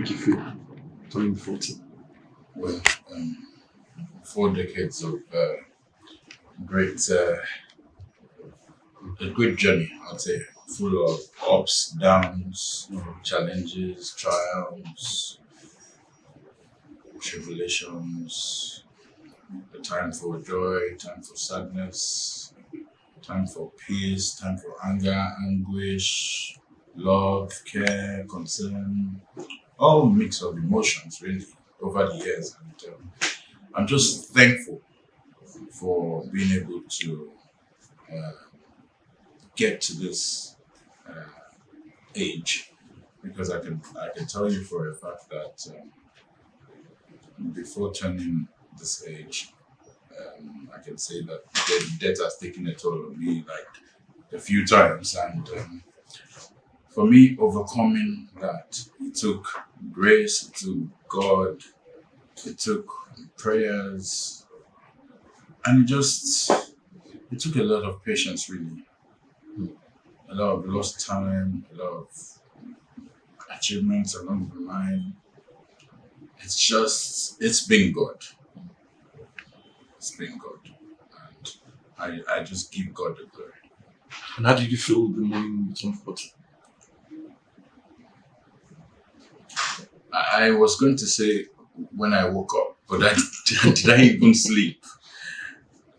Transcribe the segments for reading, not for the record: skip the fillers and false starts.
make you feel turning 40? Well, 4 decades of great, a great journey, I'd say, full of ups, downs, challenges, triumphs, tribulations, a time for joy, time for sadness, time for peace, time for anger, anguish, love, care, concern, all mix of emotions really over the years. And I'm just thankful for being able to uh, get to this uh, age because I can tell you for a fact that before turning this age, I can say that the death has taken a toll on me like a few times, and for me overcoming that, it took grace, it took God, it took prayers, and it took a lot of patience really, a lot of lost time, a lot of achievements along the line. It's been God. It's been God. And I just give God the glory. And how did you feel the morning you turned 40? I was going to say when I woke up, but I did I even sleep?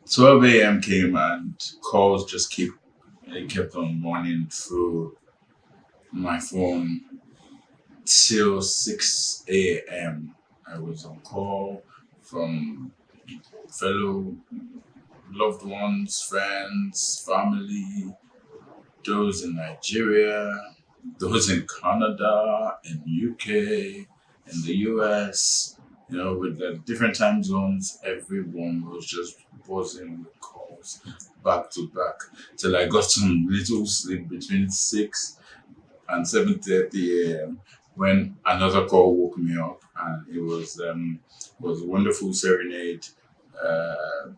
12 a.m. came and calls just kept on running through my phone till 6 a.m. I was on call from fellow loved ones, friends, family, those in Nigeria, those in Canada, in UK, in the US, with the different time zones, everyone was just buzzing with calls back to back till I got some little sleep between 6 and 7:30 a.m. when another call woke me up, and it was a wonderful serenade,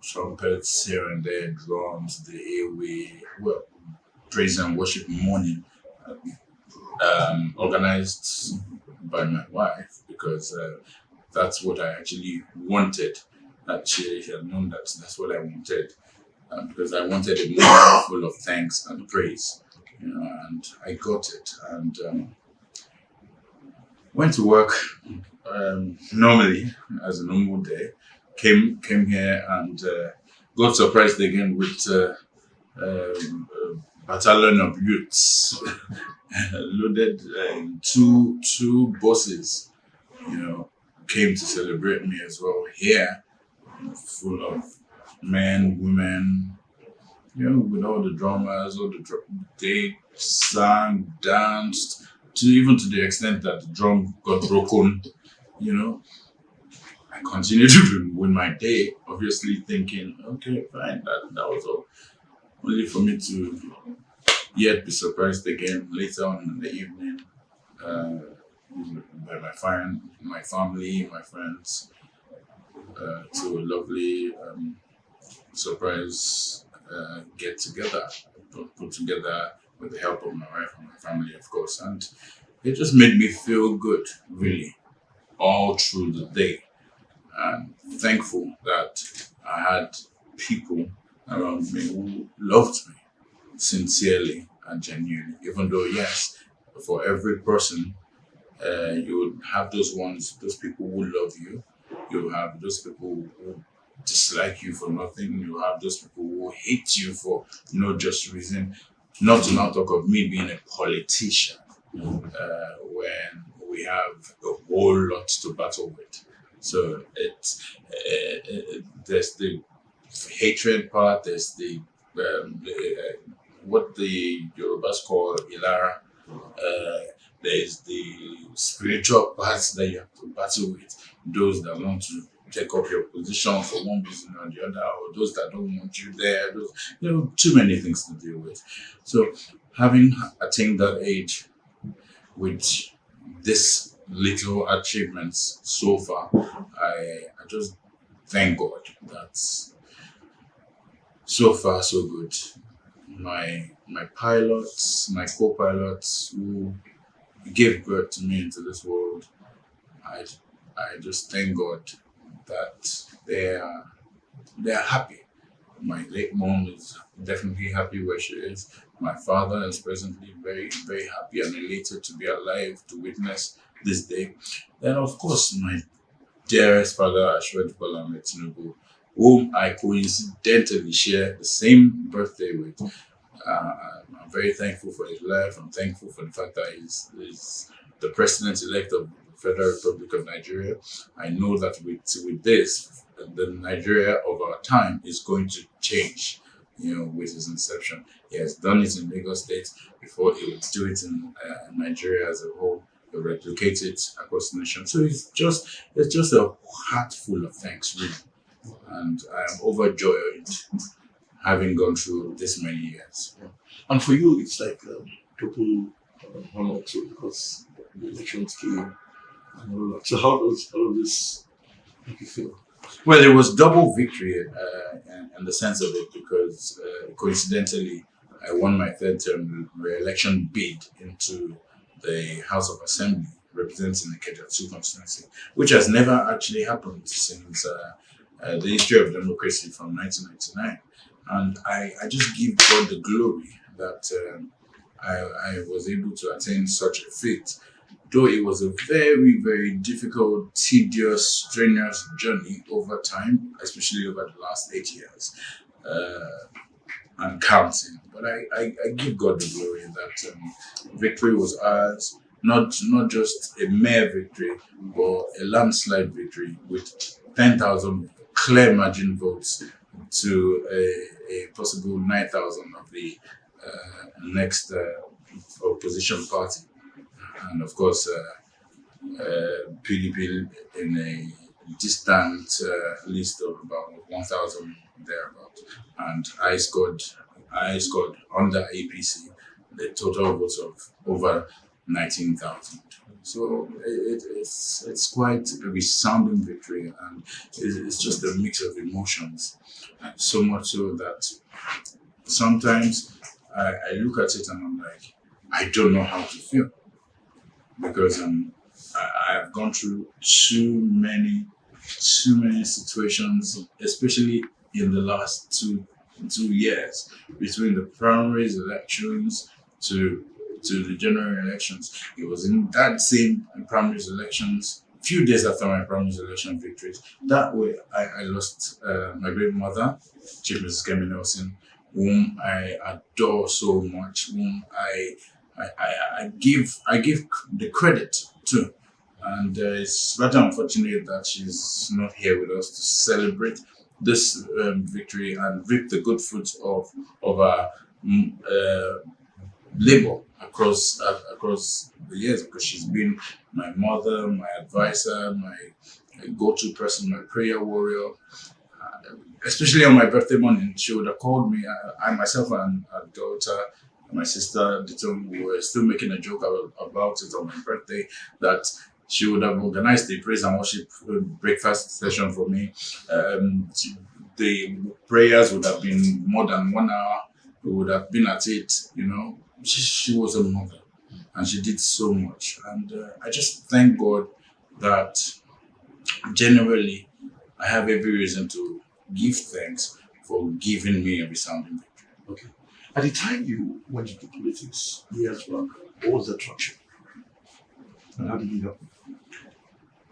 trumpets here and there, drums, the airway, well, praise and worship morning, organized by my wife because that's what I actually wanted. That she had known that that's what I wanted, because I wanted a morning full of thanks and praise, and I got it. And went to work normally as a normal day. Came here and got surprised again with battalion of youths loaded two buses. Came to celebrate me as well here, full of men, women. With all the drummers, they sang, danced, to the extent that the drum got broken. You know, I continued with my day, obviously thinking, okay, fine, that was all. Only for me to yet be surprised again later on in the evening uh, by my family, my friends, to a lovely surprise get together, put together with the help of my wife and my family, of course. And it just made me feel good, really, all through the day. And thankful that I had people around me who loved me sincerely and genuinely. Even though, yes, for every person, you would have those people who love you. You have those people who dislike you for nothing. You have those people who hate you for no just reason. Not to now talk of me being a politician, when we have a whole lot to battle with. So there's the hatred part. There's the what the Yorubas call Ilara. There's the spiritual parts that you have to battle with. Those that want to take up your position for one reason or the other, or those that don't want you there. Too many things to deal with. So, having attained that age with this little achievements so far, I just thank God that so far so good. My pilots, my co-pilots who gave birth to me into this world, I I just thank God that they are happy. My late mom is definitely happy where she is. My father is presently very, very happy and elated to be alive to witness this day. Then, of course, my dearest father, Ashwed Bola Tinubu, whom I coincidentally share the same birthday with. I'm very thankful for his life. I'm thankful for the fact that he's the president-elect of the Federal Republic of Nigeria. I know that with this, the Nigeria of our time is going to change. With his inception, he has done it in Lagos State before. He would do it in Nigeria as a whole. He'll replicate it across the nation. So it's just a heart full of thanks, really, and I am overjoyed having gone through this many years. Yeah. And for you, it's like double honor too, because the elections came and all that. So how does all of this make you feel? Well, it was double victory in the sense of it because coincidentally, I won my third term re-election bid into the House of Assembly representing the Keja 2 constituency, which has never actually happened since the history of democracy from 1999. And I just give God the glory that I was able to attain such a feat. Though it was a very, very difficult, tedious, strenuous journey over time, especially over the last 8 years and counting. But I give God the glory that victory was ours, not just a mere victory, but a landslide victory with 10,000 clear margin votes to a possible 9,000 of the next opposition party. And of course, PDP in a distant list of about 1,000 thereabout, and I scored under APC the total votes of over 19,000. So it's quite a resounding victory, and it's just a mix of emotions, so much so that sometimes I look at it and I'm like, I don't know how to feel because I've gone through too many situations, especially in the last 2 years, between the primaries elections to the general elections. It was in that same primaries elections, few days after my primaries election victories, that way I lost my great mother, Chief Mrs. Kemi Nelson, whom I adore so much, whom I give the credit to. And it's rather unfortunate that she's not here with us to celebrate this victory and reap the good fruits of our labor across the years, because she's been my mother, my advisor, my go-to person, my prayer warrior. Especially on my birthday morning, she would have called me. I myself and our daughter, my sister, we were still making a joke about it on my birthday, that she would have organized a praise and worship breakfast session for me. The prayers would have been more than 1 hour. We would have been at it, She was a mother and she did so much. And I just thank God that generally I have every reason to give thanks for giving me a resounding victory. Okay. At the time you went into politics years back, what was the attraction? And how did it happen?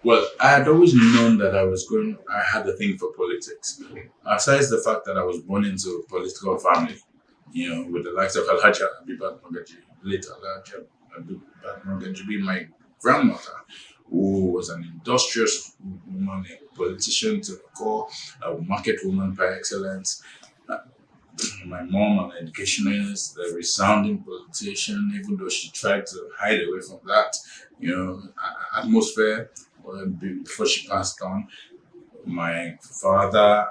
Well, I had always known that I had a thing for politics. Aside the fact that I was born into a political family, with the likes of Alhaja Abibat Magaji, late Alhaja Abibat Magaji being my grandmother, who was an industrious woman, a politician to the core, a market woman by excellence. My mom, an educationist, a resounding politician, even though she tried to hide away from that, atmosphere before she passed on. My father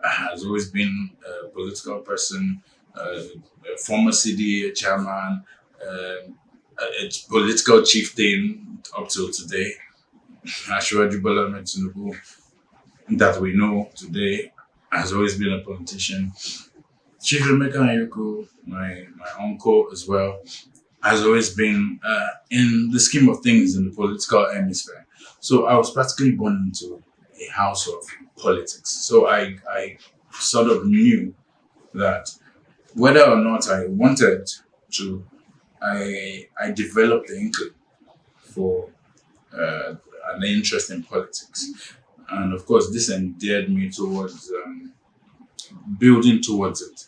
has always been a political person, a former CDA chairman, a political chieftain up till today. Ashwad Bola Tinubu, that we know today, has always been a politician. Chief Lawmaker Ayoko, my uncle as well, has always been in the scheme of things in the political hemisphere. So I was practically born into a house of politics. So I sort of knew that whether or not I wanted to, I developed the inkling for an interest in politics. And of course, this endeared me towards building towards it.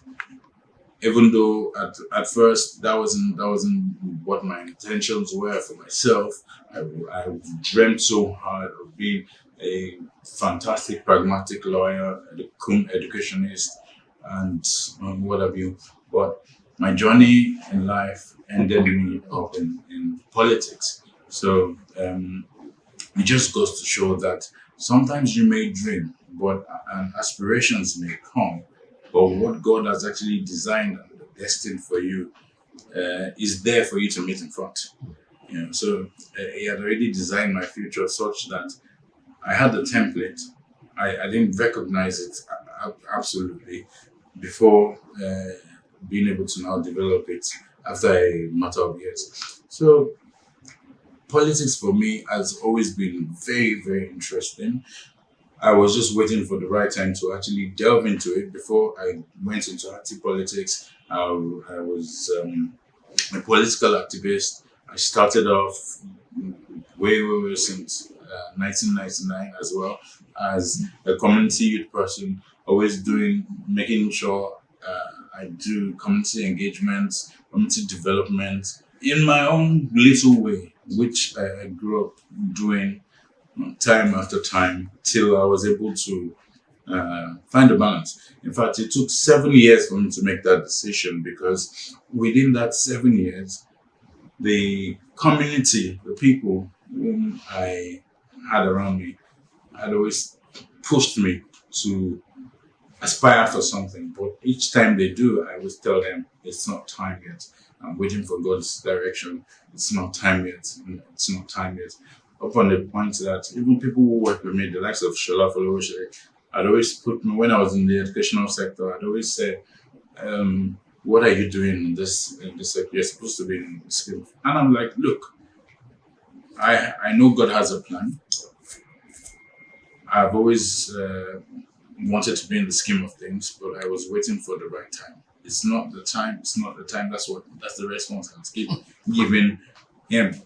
Even though at first that wasn't what my intentions were for myself. I dreamt so hard of being a fantastic pragmatic lawyer, educationist, and what have you. But my journey in life ended me up in politics. So it just goes to show that sometimes you may dream, but and aspirations may come, but what God has actually designed and destined for you is there for you to meet in front. You know, so He had already designed my future such that I had the template. I didn't recognize it absolutely before being able to now develop it after a matter of years. So politics for me has always been very, very interesting. I was just waiting for the right time to actually delve into it before I went into active politics. I was a political activist. I started off way since 1999 as well as a community youth person, always making sure I do community engagement, community development in my own little way, which I grew up doing time after time till I was able to find a balance. In fact, it took 7 years for me to make that decision because within that 7 years, the community, the people whom I had around me, had always pushed me to aspire for something. But each time they do, I always tell them it's not time yet. I'm waiting for God's direction. It's not time yet. It's not time yet. Up on the point that even people who work with me, the likes of Shola Folowoshe, I'd always put me when I was in the educational sector, I'd always say, what are you doing in this sector? You're supposed to be in skill. And I'm like, look, I know God has a plan. I've always wanted to be in the scheme of things, but I was waiting for the right time. It's not the time. It's not the time. That's the response I was giving him.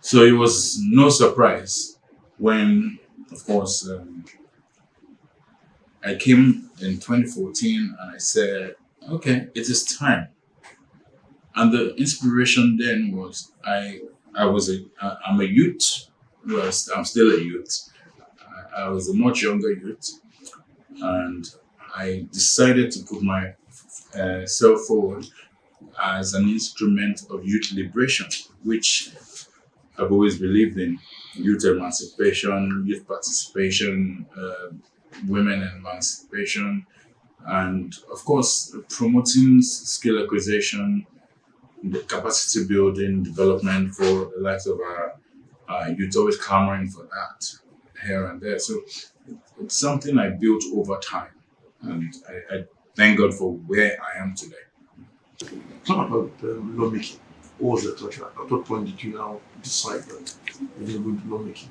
So it was no surprise when, of course, I came in 2014 and I said, okay, it is time. And the inspiration then was I'm a youth. Well, I'm still a youth. I was a much younger youth, and I decided to put my self forward as an instrument of youth liberation, which I've always believed in: youth emancipation, youth participation, women emancipation, and of course, promoting skill acquisition, the capacity building, development for the likes of our youth, always clamoring for that here and there. So it's something I built over time, and I thank God for where I am today. Talk about lawmaking. What was that touch? At what point did you now decide that you're going to lawmaking?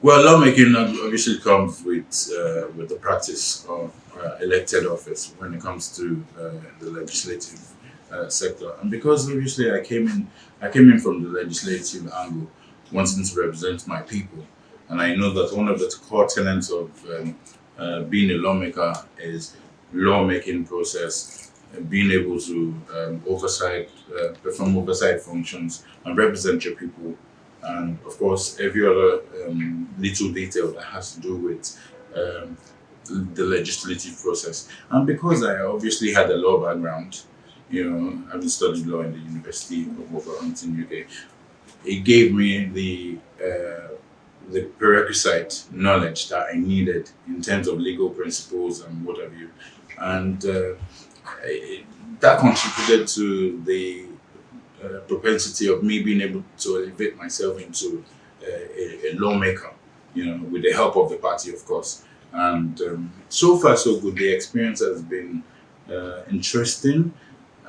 Well, lawmaking obviously comes with the practice of elected office when it comes to the legislative sector, and because obviously I came in from the legislative angle, wanting to represent my people, and I know that one of the core tenets of being a lawmaker is lawmaking process, being able to perform oversight functions, and represent your people, and of course every other little detail that has to do with the legislative process. And because I obviously had a law background, having studied law in the University of Wolverhampton, UK, it gave me the prerequisite knowledge that I needed in terms of legal principles and what have you, and that contributed to the propensity of me being able to elevate myself into a lawmaker, with the help of the party, of course. And so far, so good. The experience has been interesting.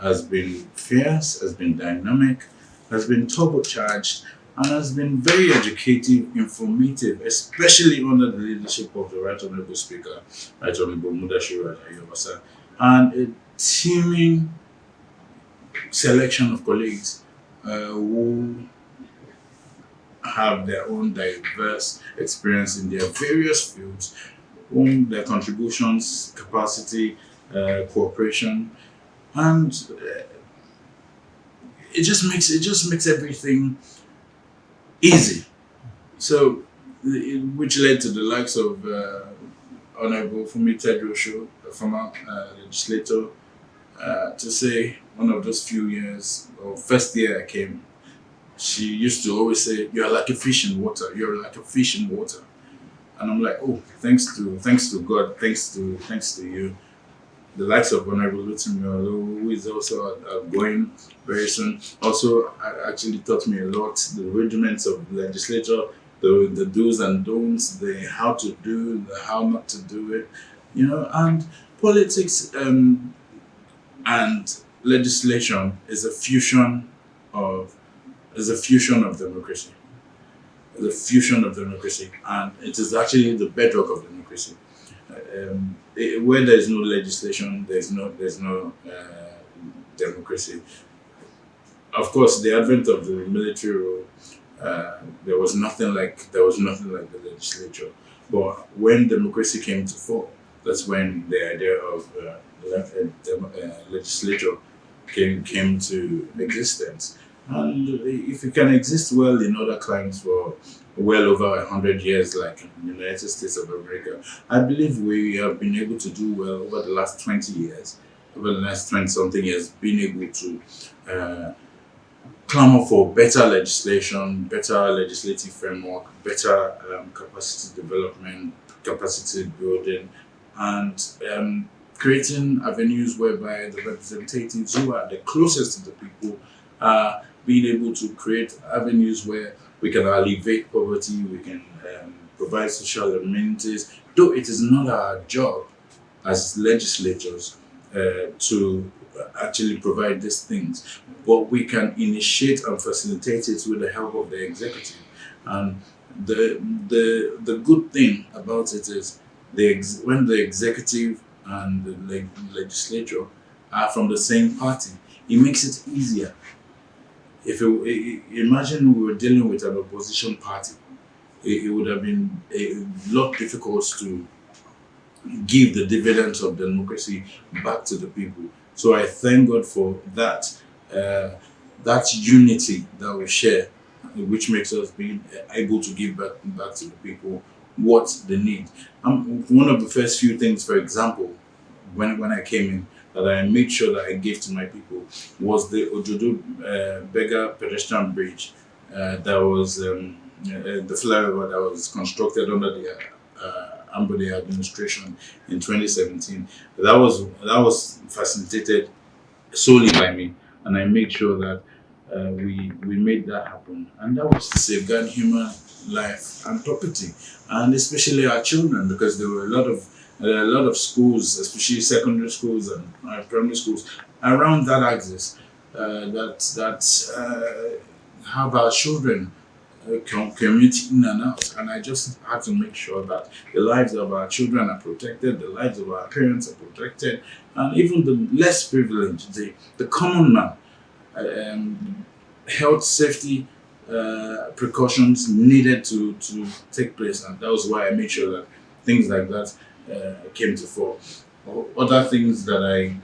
has been fierce, has been dynamic, has been turbocharged, and has been very educative, informative, especially under the leadership of the Right Honorable Speaker, Right Honorable Mudashiru Ayobasa, and a teeming selection of colleagues who have their own diverse experience in their various fields, whom their contributions, capacity, cooperation, and it just makes everything easy. So, which led to the likes of Honorable Fumi Tedrosho, a former legislator, to say one of those few years, or first year I came, she used to always say, "You're like a fish in water. You're like a fish in water." And I'm like, "Oh, thanks to God, thanks to you." The likes of Honorable Lutum, who is also going very soon, also actually taught me a lot. The rudiments of legislature, the do's and don'ts, the how to do, the how not to do it, and politics and legislation of is a fusion of democracy. The fusion of democracy, and it is actually the bedrock of democracy. Where there is no legislation, there's no democracy. Of course, the advent of the military rule, there was nothing like the legislature. But when democracy came to fore, that's when the idea of legislature came to existence. And if it can exist well in other climes for well over 100 years, like in the United States of America, I believe we have been able to do well over the last 20 years, over the last 20 something years, being able to clamor for better legislation, better legislative framework, better capacity development, capacity building, and creating avenues whereby the representatives who are the closest to the people are being able to create avenues where we can alleviate poverty, we can provide social amenities, though it is not our job as legislators to actually provide these things, but we can initiate and facilitate it with the help of the executive. And the good thing about it is when the executive and the legislature are from the same party, it makes it easier. Imagine we were dealing with an opposition party, it would have been a lot difficult to give the dividends of democracy back to the people. So I thank God for that unity that we share, which makes us being able to give back to the people what they need. One of the first few things, for example, when I came in, that I made sure that I gave to my people was the Ojodo Bega pedestrian bridge that was the flyover that was constructed under the Ambode administration in 2017. That was facilitated solely by me, and I made sure that we made that happen, and that was to safeguard human life and property, and especially our children, because there were a lot of schools, especially secondary schools and primary schools, around that axis that have our children commuting in and out. And I just had to make sure that the lives of our children are protected, the lives of our parents are protected, and even the less privileged, the common man, health safety precautions needed to take place. And that was why I made sure that things like that came to fore. Other things that I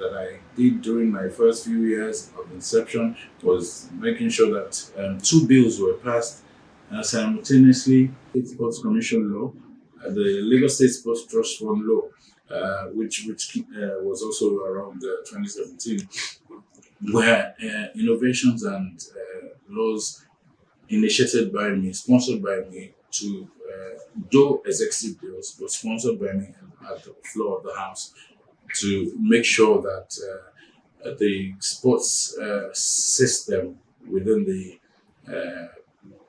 did during my first few years of inception was making sure that two bills were passed simultaneously: State Sports Commission Law, the Lagos State Sports Trust Fund Law, which was also around 2017, where innovations and laws initiated by me, sponsored by me, to do executive bills, but sponsored by me at the floor of the House, to make sure that the sports system within the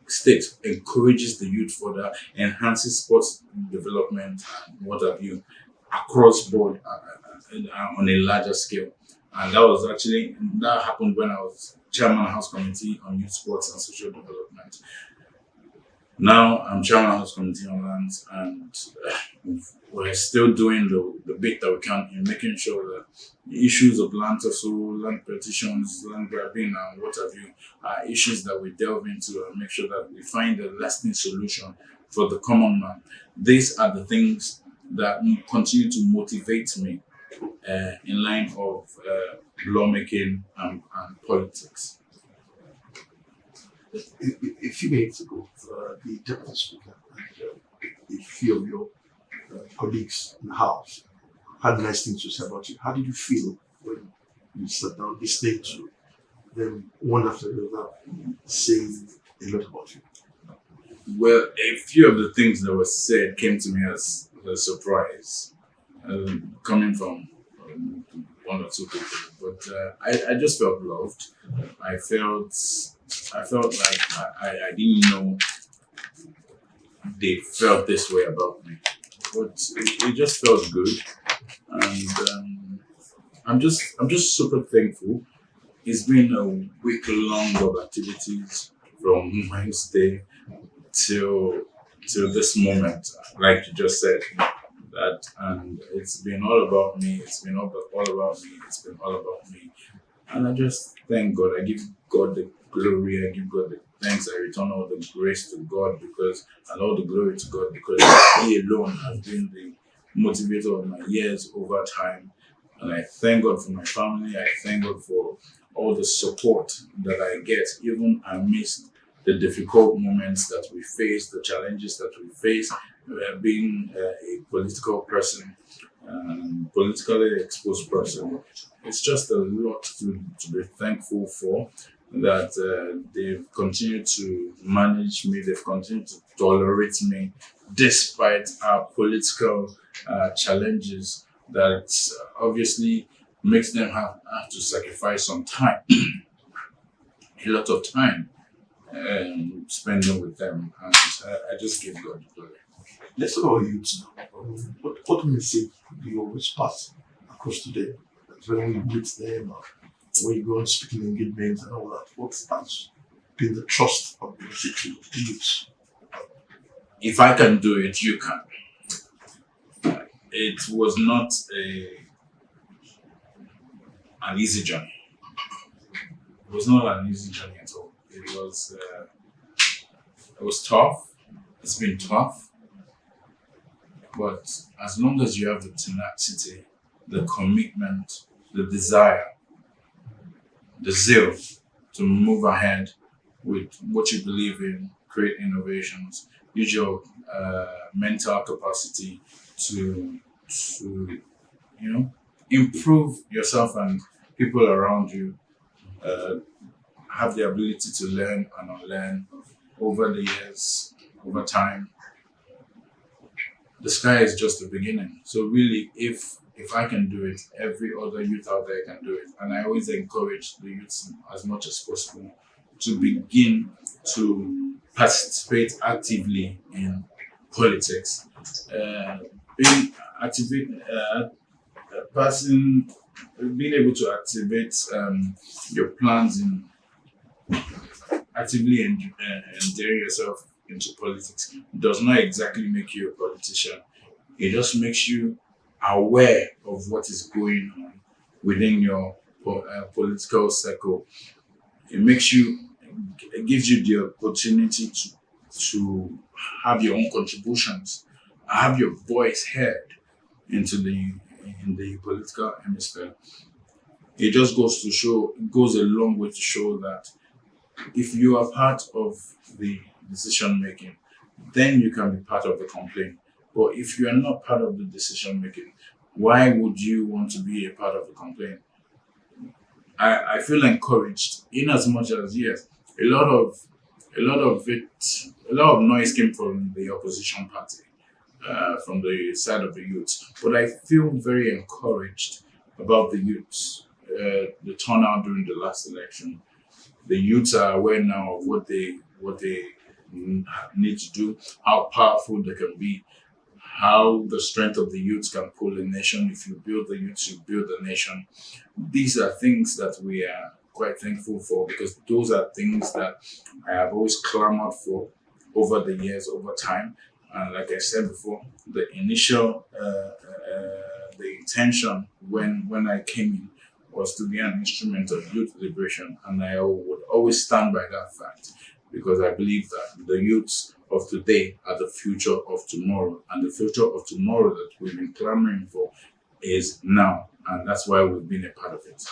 state encourages the youth further, enhances sports development, and what have you, across board on a larger scale. And that happened when I was chairman of House Committee on Youth Sports and Social Development. Now I'm chairman of House Committee on Lands, and we're still doing the bit that we can in making sure that the issues of land tussle, land petitions, land grabbing, and what have you are issues that we delve into and make sure that we find a lasting solution for the common man. These are the things that continue to motivate me in line of lawmaking and politics. A few minutes ago, the deputy speaker and a few of your colleagues in the house had nice things to say about you. How did you feel when you sat down listening to them one after the other saying a lot about you? Well, a few of the things that were said came to me as a surprise, coming from one or two people. But I just felt loved. I felt like I didn't know they felt this way about me, but it just felt good, and I'm just super thankful. It's been a week long of activities from Wednesday till this moment, like you just said, that, and it's been all about me. It's been all about me. It's been all about me, and I just thank God. I give God the glory. I give God the thanks. I return all the grace to God and all the glory to God because He alone has been the motivator of my years over time. And I thank God for my family. I thank God for all the support that I get, even amidst the difficult moments that we face, the challenges that we face, being a political person, politically exposed person. It's just a lot to be thankful for, that they've continued to manage me, they've continued to tolerate me despite our political challenges that obviously makes them have to sacrifice some time, a lot of time spending with them. And I just give God the glory. Let's talk about youth now. What message do you always pass across to them? When you meet them, or when you go on speaking engagements and all that, what has been the trust of the message to the youth? If I can do it, you can. It was not an easy journey. It was not an easy journey at all. It was tough. It's been tough. But as long as you have the tenacity, the commitment, the desire, the zeal to move ahead with what you believe in, create innovations, use your mental capacity to improve yourself and people around you, have the ability to learn and unlearn over the years, over time. The sky is just the beginning. So really, if I can do it, every other youth out there can do it. And I always encourage the youths as much as possible to begin to participate actively in politics. Being activate, passing, being able to activate your plans in actively endearing yourself into politics does not exactly make you a politician. It just makes you aware of what is going on within your political circle. It gives you the opportunity to have your own contributions, have your voice heard in the political hemisphere. It just goes a long way to show that if you are part of the decision making, then you can be part of the complaint. But if you are not part of the decision making, why would you want to be a part of the complaint? I feel encouraged in as much as yes, a lot of noise came from the opposition party, from the side of the youth. But I feel very encouraged about the youth, the turnout during the last election. The youths are aware now of what they need to do, how powerful they can be, how the strength of the youth can pull a nation. If you build the youth, you build the nation. These are things that we are quite thankful for, because those are things that I have always clamored for over the years, over time. And like I said before, the initial, the intention when I came in was to be an instrument of youth liberation, and I would always stand by that fact, because I believe that the youths of today are the future of tomorrow, and the future of tomorrow that we've been clamoring for is now, and that's why we've been a part of it.